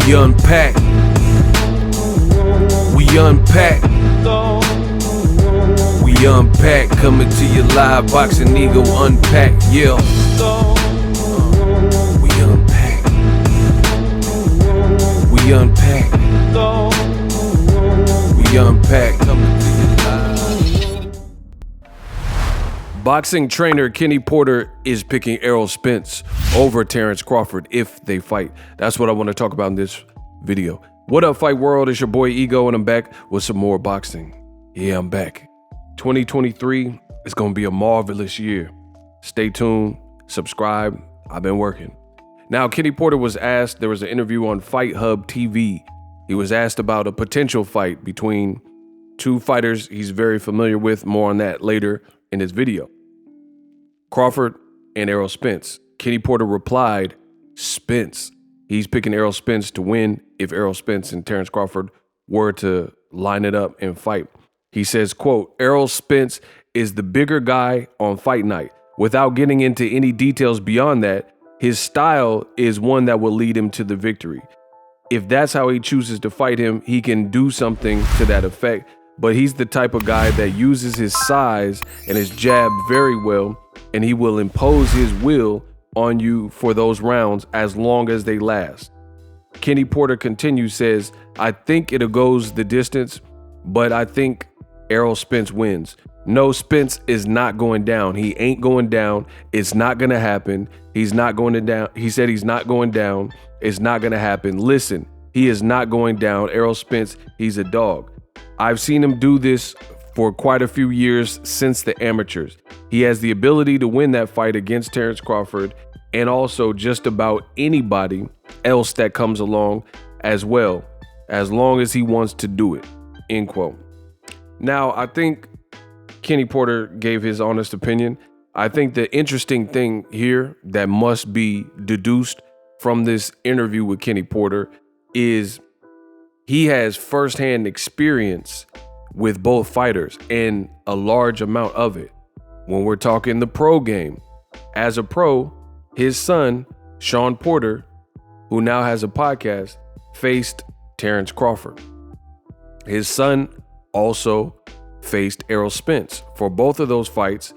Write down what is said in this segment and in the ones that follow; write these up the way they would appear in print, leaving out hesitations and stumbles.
We unpack. We unpack. We unpack. Coming to you live. Boxingego unpack. Yeah. We unpack. We unpack. We unpack. Coming to you live. Boxing trainer Kenny Porter is picking Errol Spence over Terence Crawford if they fight. That's what I want to talk about in this video. What up, fight world? It's your boy Ego, and I'm back with some more boxing. Yeah, I'm back. 2023 is going to be a marvelous year. Stay tuned, subscribe. I've been working. Now, Kenny Porter was asked, there was an interview on Fight Hub TV. He was asked about a potential fight between two fighters he's very familiar with. More on that later in this video. Crawford and Errol Spence. Kenny Porter replied, Spence. He's picking Errol Spence to win if Errol Spence and Terence Crawford were to line it up and fight. He says, quote, Errol Spence is the bigger guy on fight night. Without getting into any details beyond that, his style is one that will lead him to the victory. If that's how he chooses to fight him, he can do something to that effect. But he's the type of guy that uses his size and his jab very well, and he will impose his will on you for those rounds as long as they last. Kenny Porter continues, says, I think it goes the distance, but I think Errol Spence wins. No, Spence is not going down. He ain't going down. It's not going to happen. He's not going to down. He said he's not going down. It's not going to happen. Listen, he is not going down. Errol Spence, he's a dog. I've seen him do this for quite a few years since the amateurs. He has the ability to win that fight against Terence Crawford and also just about anybody else that comes along as well, as long as he wants to do it, end quote. Now, I think Kenny Porter gave his honest opinion. I think the interesting thing here that must be deduced from this interview with Kenny Porter is he has firsthand experience with both fighters and a large amount of it. When we're talking the pro game, as a pro, his son, Sean Porter, who now has a podcast, faced Terence Crawford. His son also faced Errol Spence. For both of those fights,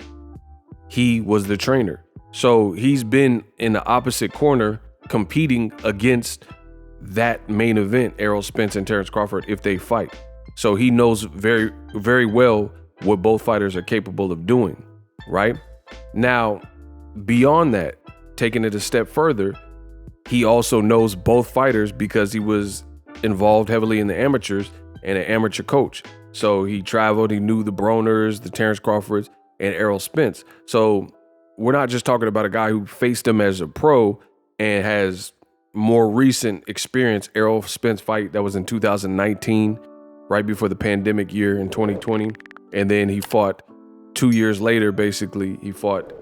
he was the trainer. So he's been in the opposite corner competing against that main event, Errol Spence and Terence Crawford, if they fight. So he knows very, very well what both fighters are capable of doing, right? Now, beyond that, taking it a step further, he also knows both fighters because he was involved heavily in the amateurs and an amateur coach. So he traveled, he knew the Broners, the Terence Crawfords, and Errol Spence. So we're not just talking about a guy who faced him as a pro and has more recent experience. Errol Spence fight that was in 2019, right before the pandemic year in 2020. And then he fought 2 years later, basically, he fought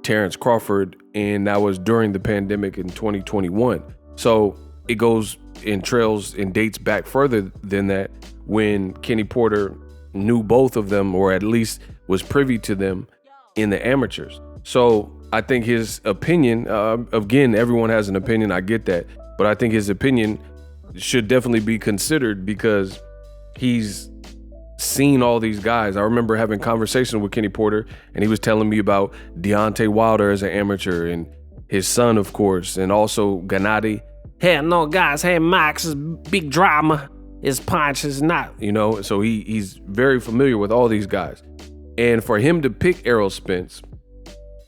Terence Crawford, and that was during the pandemic in 2021. So it goes and trails and dates back further than that, when Kenny Porter knew both of them, or at least was privy to them in the amateurs. So I think his opinion, again, everyone has an opinion, I get that, but I think his opinion should definitely be considered because he's seen all these guys. I remember having conversations with Kenny Porter, and he was telling me about Deontay Wilder as an amateur, and his son, of course, and also Gennady. Hell no, guys. Hey, Max is big drama. His punch is not. You know, so he's very familiar with all these guys. And for him to pick Errol Spence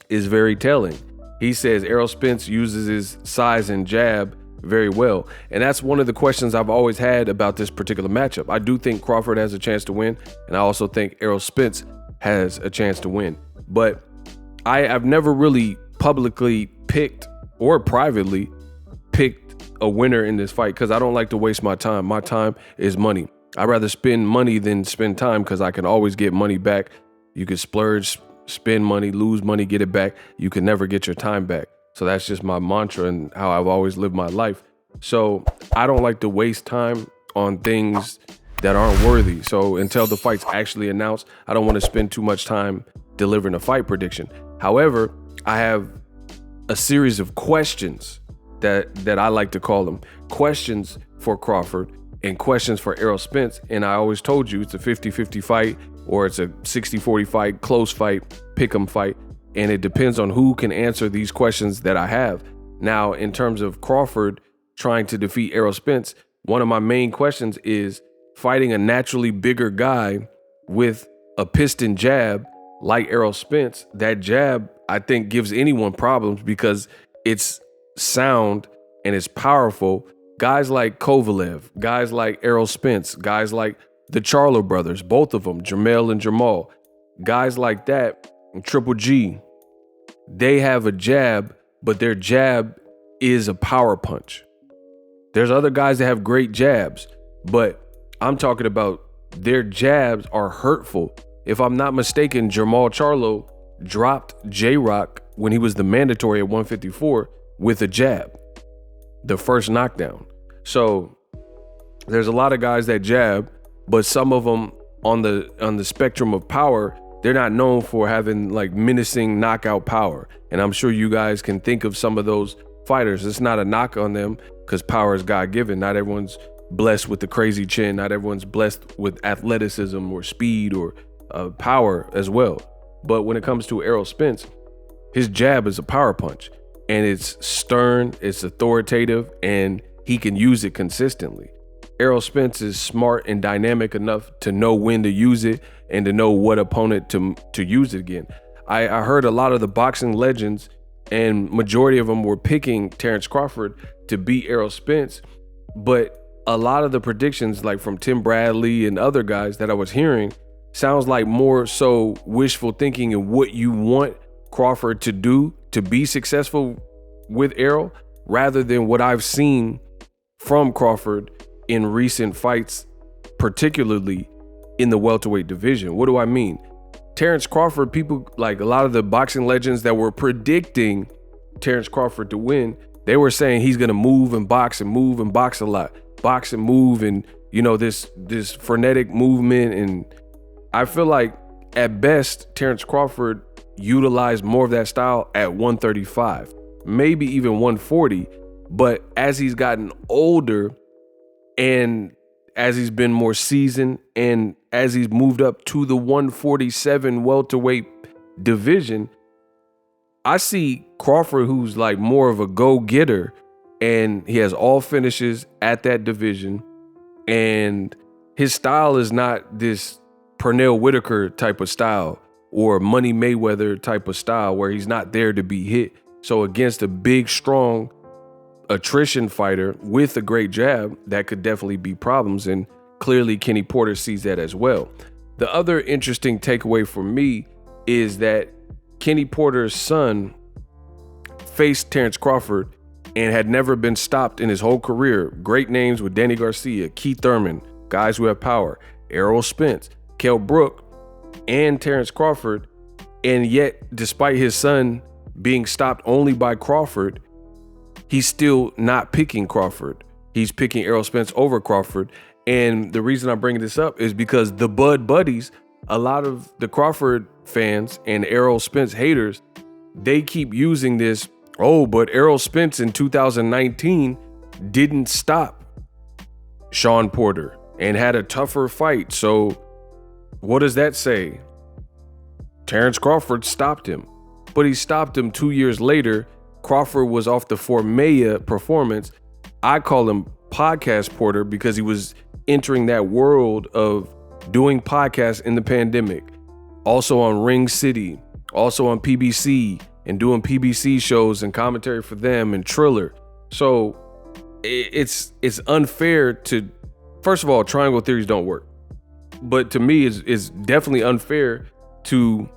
is very telling. He says Errol Spence uses his size and jab very well. And that's one of the questions I've always had about this particular matchup. I do think Crawford has a chance to win, and I also think Errol Spence has a chance to win. But I've never really publicly picked or privately picked a winner in this fight because I don't like to waste my time. My time is money. I'd rather spend money than spend time because I can always get money back. You can splurge, spend money, lose money, get it back. You can never get your time back. So that's just my mantra and how I've always lived my life. So I don't like to waste time on things that aren't worthy. So until the fight's actually announced, I don't want to spend too much time delivering a fight prediction. However, I have a series of questions that I like to call them, questions for Crawford and questions for Errol Spence. And I always told you it's a 50-50 fight, or it's a 60-40 fight, close fight, pick'em fight. And it depends on who can answer these questions that I have. Now, in terms of Crawford trying to defeat Errol Spence, one of my main questions is fighting a naturally bigger guy with a piston jab like Errol Spence. That jab, I think, gives anyone problems because it's sound and it's powerful. Guys like Kovalev, guys like Errol Spence, guys like the Charlo brothers, both of them, Jermell and Jamal, guys like that, Triple G, they have a jab, but their jab is a power punch. There's other guys that have great jabs, but I'm talking about their jabs are hurtful. If I'm not mistaken, Jamal Charlo dropped J-Rock when he was the mandatory at 154 with a jab, the first knockdown. So there's a lot of guys that jab, but some of them on the spectrum of power, they're not known for having like menacing knockout power. And I'm sure you guys can think of some of those fighters. It's not a knock on them because power is God-given. Not everyone's blessed with the crazy chin. Not everyone's blessed with athleticism or speed or power as well. But when it comes to Errol Spence, his jab is a power punch, and it's stern, it's authoritative, and he can use it consistently. Errol Spence is smart and dynamic enough to know when to use it and to know what opponent to use it again. I heard a lot of the boxing legends, and majority of them were picking Terence Crawford to beat Errol Spence, but a lot of the predictions, like from Tim Bradley and other guys that I was hearing, sounds like more so wishful thinking and what you want Crawford to do to be successful with Errol, rather than what I've seen from Crawford in recent fights, particularly in the welterweight division. What do I mean? Terence Crawford, people like a lot of the boxing legends that were predicting Terence Crawford to win, they were saying he's going to move and box a lot, box and move, and you know, this frenetic movement. And I feel like at best Terence Crawford utilized more of that style at 135, maybe even 140. But as he's gotten older and as he's been more seasoned and as he's moved up to the 147 welterweight division, I see Crawford, who's like more of a go-getter, and he has all finishes at that division, and his style is not this Pernell Whitaker type of style or Money Mayweather type of style where he's not there to be hit. So against a big, strong attrition fighter with a great jab, that could definitely be problems, and clearly Kenny Porter sees that as well. The other interesting takeaway for me is that Kenny Porter's son faced Terence Crawford and had never been stopped in his whole career. Great names with Danny Garcia, Keith Thurman, guys who have power, Errol Spence, Kell Brook, and Terence Crawford. And yet, despite his son being stopped only by Crawford, he's still not picking Crawford. He's picking Errol Spence over Crawford. And the reason I'm bringing this up is because the Bud Buddies, a lot of the Crawford fans and Errol Spence haters, they keep using this, oh, but Errol Spence in 2019 didn't stop Sean Porter and had a tougher fight. So what does that say? Terence Crawford stopped him, but he stopped him 2 years later. Crawford was off the Formea performance. I call him Podcast Porter because he was entering that world of doing podcasts in the pandemic, also on Ring City, also on PBC, and doing PBC shows and commentary for them and Triller. So it's unfair to, first of all, triangle theories don't work. But to me, it's definitely unfair to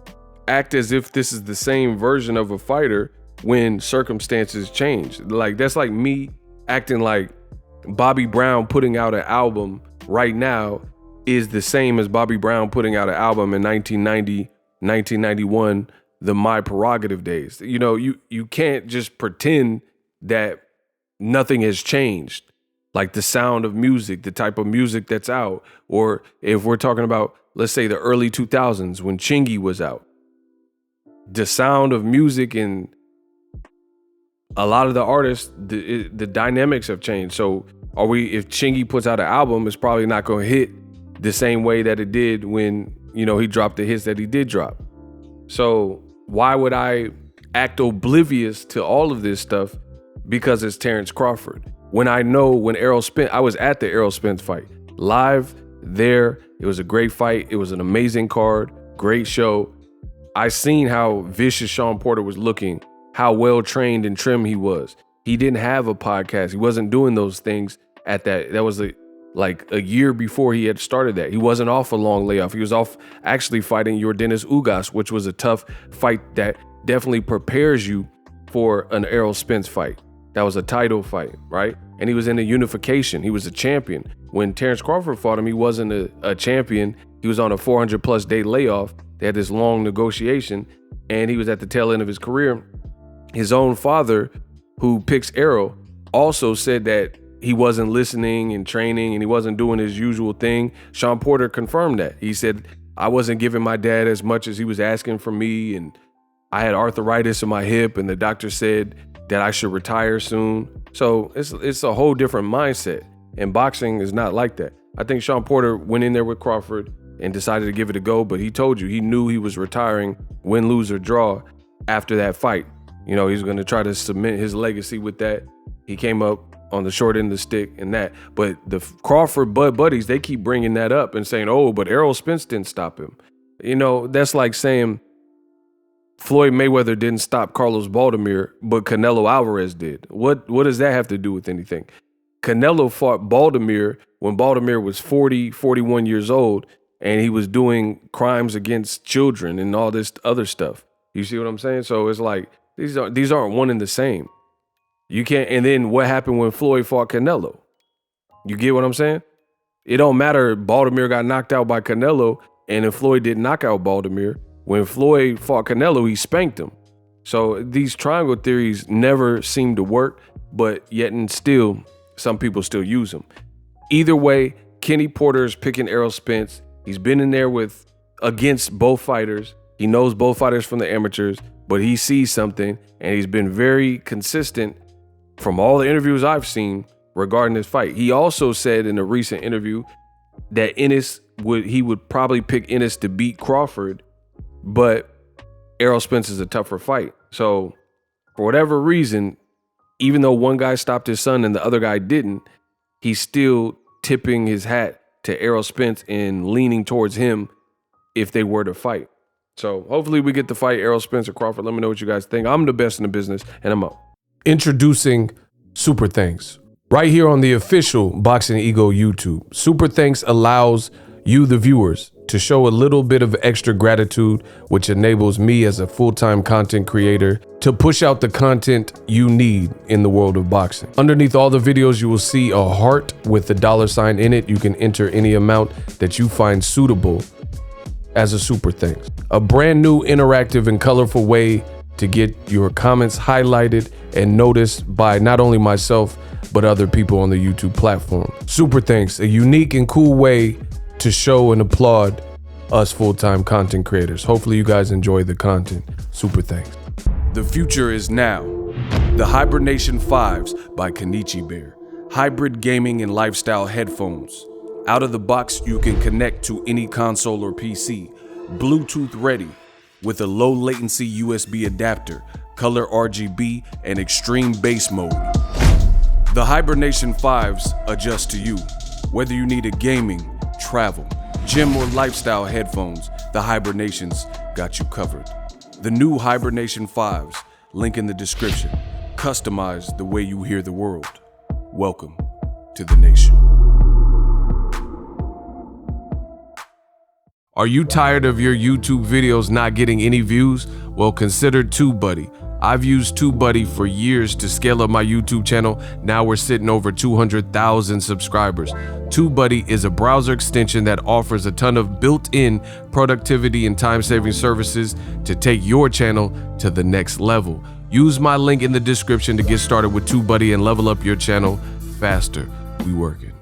act as if this is the same version of a fighter when circumstances change. Like, that's like me acting like Bobby Brown putting out an album right now is the same as Bobby Brown putting out an album in 1990, 1991, the My Prerogative days. You know, you can't just pretend that nothing has changed. Like the sound of music, the type of music that's out, or if we're talking about, let's say, the early 2000s when Chingy was out, the sound of music and a lot of the artists, the dynamics have changed. So if Chingy puts out an album, it's probably not going to hit the same way that it did when, he dropped the hits that he did drop. So why would I act oblivious to all of this stuff because it's Terrence Crawford? When I know when Errol Spence, I was at the Errol Spence fight, live there. It was a great fight. It was an amazing card, great show. I seen how vicious Sean Porter was looking, how well trained and trim he was. He didn't have a podcast. He wasn't doing those things at that. That was like a year before he had started that. He wasn't off a long layoff. He was off actually fighting Yordenis Ugas, which was a tough fight that definitely prepares you for an Errol Spence fight. That was a title fight, right? And he was in a unification. He was a champion. When Terrence Crawford fought him, he wasn't a champion. He was on a 400+ day layoff. They had this long negotiation, and he was at the tail end of his career. His own father, who picks Errol, also said that he wasn't listening and training and he wasn't doing his usual thing. Sean Porter confirmed that. He said, I wasn't giving my dad as much as he was asking from me, and I had arthritis in my hip, and the doctor said that I should retire soon. So it's a whole different mindset, and boxing is not like that. I think Sean Porter went in there with Crawford and decided to give it a go, but he told you he knew he was retiring, win, lose, or draw after that fight. He's going to try to cement his legacy with that. He came up on the short end of the stick and that. But the Crawford buddies, they keep bringing that up and saying, oh, but Errol Spence didn't stop him. That's like saying Floyd Mayweather didn't stop Carlos Baldomir, but Canelo Alvarez did. What does that have to do with anything? Canelo fought Baldomir when Baldomir was 40, 41 years old, and he was doing crimes against children and all this other stuff. You see what I'm saying? So it's like, these aren't one and the same. You can't. And then what happened when Floyd fought Canelo? You get what I'm saying? It don't matter. Baldomir got knocked out by Canelo, and if Floyd didn't knock out Baldomir, when Floyd fought Canelo, he spanked him. So these triangle theories never seem to work, but yet and still, some people still use them. Either way, Kenny Porter is picking Errol Spence. He's been in there against both fighters. He knows both fighters from the amateurs, but he sees something, and he's been very consistent from all the interviews I've seen regarding this fight. He also said in a recent interview that he would probably pick Ennis to beat Crawford, but Errol Spence is a tougher fight. So for whatever reason, even though one guy stopped his son and the other guy didn't, he's still tipping his hat to Errol Spence and leaning towards him if they were to fight. So hopefully we get to fight Errol Spence or Crawford. Let me know what you guys think. I'm the best in the business, and I'm out. Introducing Super Thanks. Right here on the official Boxingego YouTube. Super Thanks allows you, the viewers, to show a little bit of extra gratitude, which enables me as a full-time content creator to push out the content you need in the world of boxing. Underneath all the videos, you will see a heart with the $sign in it. You can enter any amount that you find suitable as a Super Thanks. A brand new interactive and colorful way to get your comments highlighted and noticed by not only myself, but other people on the YouTube platform. Super Thanks, a unique and cool way to show and applaud us full-time content creators. Hopefully you guys enjoy the content. Super Thanks. The future is now. The Hibernation 5s by Kenichi Bear. Hybrid gaming and lifestyle headphones. Out of the box, you can connect to any console or PC. Bluetooth ready with a low latency USB adapter, color RGB, and extreme bass mode. The Hibernation 5s adjust to you. Whether you need a gaming, travel, gym, or lifestyle headphones, the Hibernations got you covered. The new Hibernation 5s, link in the description. Customize the way you hear the world. Welcome to the nation. Are you tired of your YouTube videos not getting any views? Well, consider TubeBuddy. I've used TubeBuddy for years to scale up my YouTube channel. Now we're sitting over 200,000 subscribers. TubeBuddy is a browser extension that offers a ton of built-in productivity and time-saving services to take your channel to the next level. Use my link in the description to get started with TubeBuddy and level up your channel faster. We working.